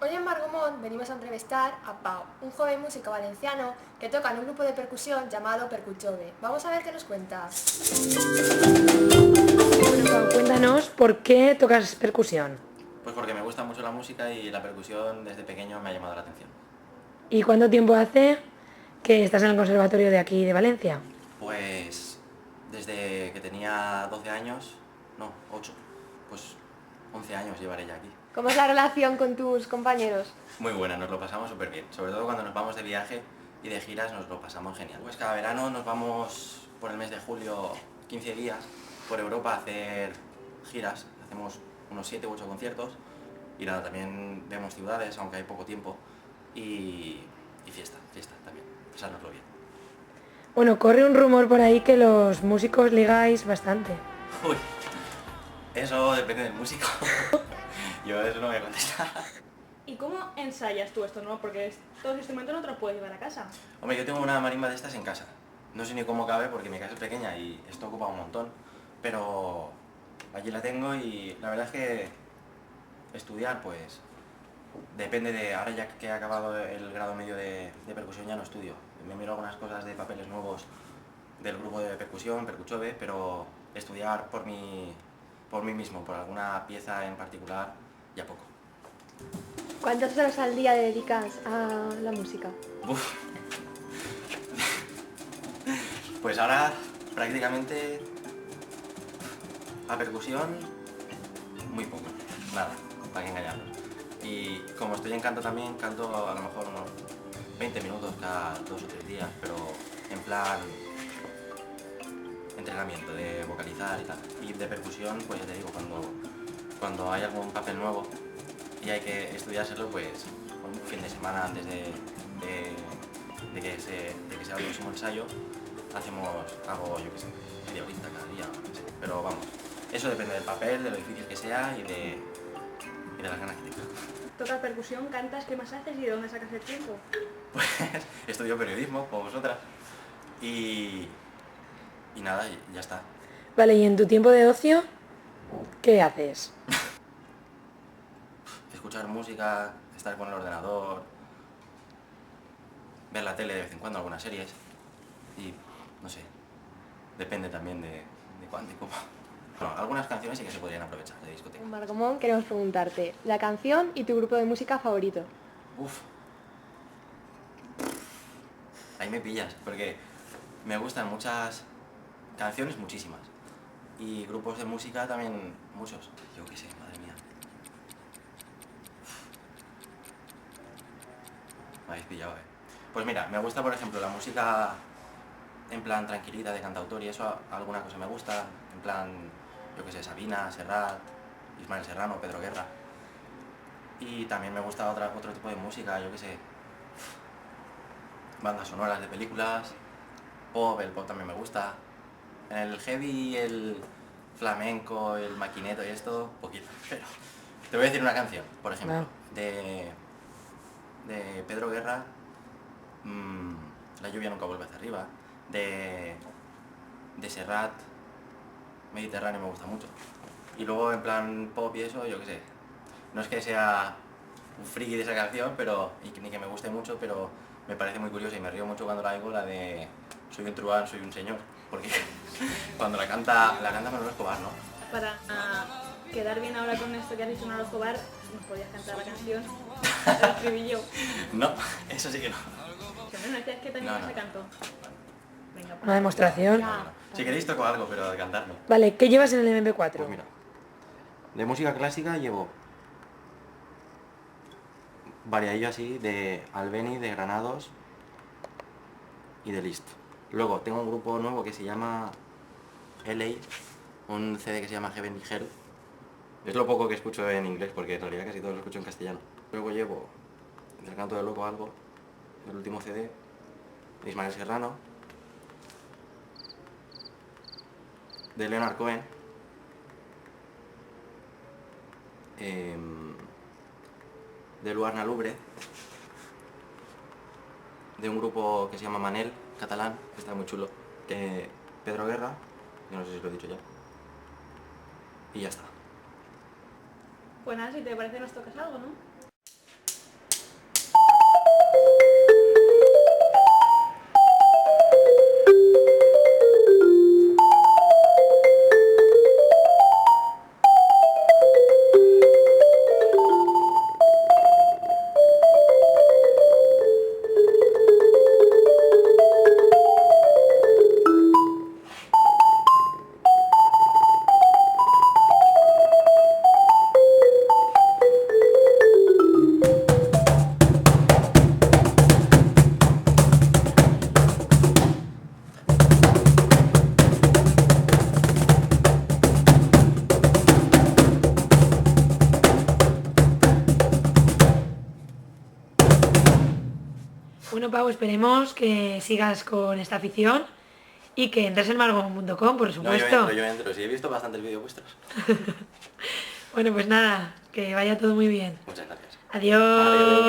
Hoy en Margomón venimos a entrevistar a Pau, un joven músico valenciano que toca en un grupo de percusión llamado Percuchove. Vamos a ver qué nos cuenta. Bueno, Pau, cuéntanos por qué tocas percusión. Pues porque me gusta mucho la música y la percusión desde pequeño me ha llamado la atención. ¿Y cuánto tiempo hace que estás en el conservatorio de aquí de Valencia? Pues desde que tenía 12 años, no, 8, pues 11 años llevaré ya aquí. ¿Cómo es la relación con tus compañeros? Muy buena, nos lo pasamos súper bien, sobre todo cuando nos vamos de viaje y de giras nos lo pasamos genial. Pues cada verano nos vamos por el mes de julio 15 días por Europa a hacer giras, hacemos unos 7 u 8 conciertos y nada, también vemos ciudades, aunque hay poco tiempo, y fiesta también, pasárnoslo bien. Bueno, corre un rumor por ahí que los músicos ligáis bastante. Uy, eso depende del músico. Yo eso no voy a contestar. ¿Y cómo ensayas tú esto, no? Porque todos los instrumentos no te los puedes llevar a casa. Hombre, yo tengo una marimba de estas en casa. No sé ni cómo cabe porque mi casa es pequeña y esto ocupa un montón. Pero allí la tengo y la verdad es que estudiar, pues, depende de... Ahora ya que he acabado el grado medio de percusión ya no estudio. Me miro algunas cosas de papeles nuevos del grupo de percusión, Percuchove, pero estudiar por mí mismo, por alguna pieza en particular, ya poco. ¿Cuántas horas al día dedicas a la música? Uf. Pues ahora prácticamente a percusión muy poco, nada, para que engañarnos. Y como estoy en canto también, canto a lo mejor unos 20 minutos cada 2 o 3 días, pero en plan entrenamiento de vocalizar y tal. Y de percusión, pues ya te digo, cuando hay algún papel nuevo y hay que estudiárselo, pues un fin de semana antes de que sea el próximo ensayo, hago, yo qué sé, media horita cada día, no sé. Pero vamos, eso depende del papel, de lo difícil que sea y de las ganas que tenga. Tocas percusión, cantas, ¿qué más haces y de dónde sacas el tiempo? Pues estudio periodismo, como vosotras, y nada, ya está. Vale, ¿y en tu tiempo de ocio qué haces? Escuchar música, estar con el ordenador, ver la tele de vez en cuando, algunas series, y no sé, depende también de cuándo y cómo. Bueno, algunas canciones sí que se podrían aprovechar de discoteca. En Margomón queremos preguntarte la canción y tu grupo de música favorito. Uf. Ahí me pillas, porque me gustan muchas canciones, muchísimas. Y grupos de música también muchos. Yo qué sé, madre mía. Me habéis pillado, Pues mira, me gusta por ejemplo la música en plan tranquilita de cantautor y eso, alguna cosa me gusta. En plan, yo qué sé, Sabina, Serrat, Ismael Serrano, Pedro Guerra. Y también me gusta otro tipo de música, yo qué sé, bandas sonoras de películas, pop, el pop también me gusta. En el heavy, el flamenco, el maquineto y esto, poquito. Pero te voy a decir una canción, por ejemplo, Wow. de Pedro Guerra, La lluvia nunca vuelve hacia arriba. De Serrat, Mediterráneo me gusta mucho. Y luego en plan pop y eso, yo qué sé. No es que sea un friki de esa canción, ni que me guste mucho, pero me parece muy curiosa y me río mucho cuando la oigo, la de Soy un truán, soy un señor. Porque cuando la canta Manolo Escobar, ¿no? Para quedar bien ahora con esto que has dicho Manolo Escobar, ¿nos podías cantar la canción? El estribillo. No, eso sí que no. Que bueno, decías que también No. se cantó. Venga, pues. Una demostración. No. Si queréis toco algo, pero de cantar no. Vale, ¿qué llevas en el MP4? Pues mira, de música clásica llevo variadillo así de Albeni, de Granados y de Liszt. Luego tengo un grupo nuevo que se llama LA, un CD que se llama Heaven y Hell. Es lo poco que escucho en inglés porque en realidad casi todo lo escucho en castellano. Luego llevo Del canto del loco algo, el último CD, de Ismael Serrano, de Leonard Cohen, de Luarna Lubre, de un grupo que se llama Manel, catalán, que está muy chulo, que Pedro Guerra, yo no sé si lo he dicho ya, y ya está. Pues nada, si te parece nos tocas algo, ¿no? Bueno, Pau, esperemos que sigas con esta afición y que entres en margon.com, por No, supuesto. yo entro. Sí, he visto bastantes vídeos vuestros. Bueno, pues nada, que vaya todo muy bien. Muchas gracias. Adiós. Adiós.